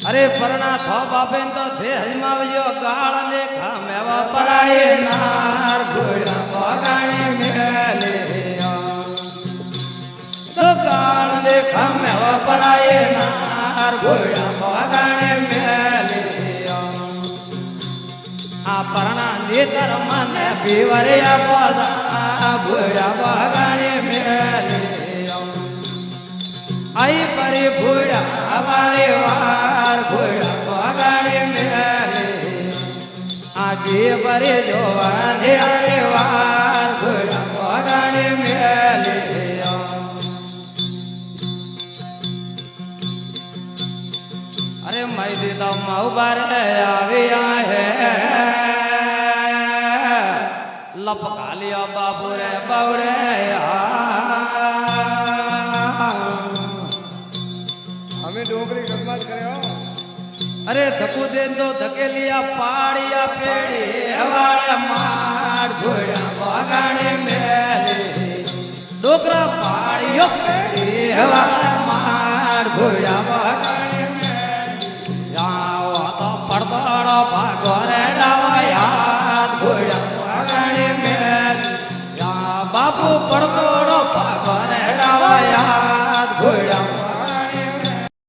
अरे परना थो बापे तो थे हजमावजो गाल ने खामेवा पराए नार घोड़ा बगाने मेले तो गाल ने खामेवा पराए नार घोड़ा बगाने मेले आ परना नेतर मन पीवरिया बोला घोड़ा बगाने मेले आई परी घोड़ा हमारे वार घोड़ा बगाने मेले आगे परे जो वादे आरे वार घोड़ा बगाने मेले अरे मैं दीदा माऊ बारे आविया है लपका लिया बाबू रे बावड़े डोगरी गजमात करे हो अरे धकू दे दो धकेलिया पाड़िया पेड़ी हवाड़ा मार घोड़ा बगाने मेले डोकरा पाड़ियो पेड़ी हवाड़ा मार घोड़ा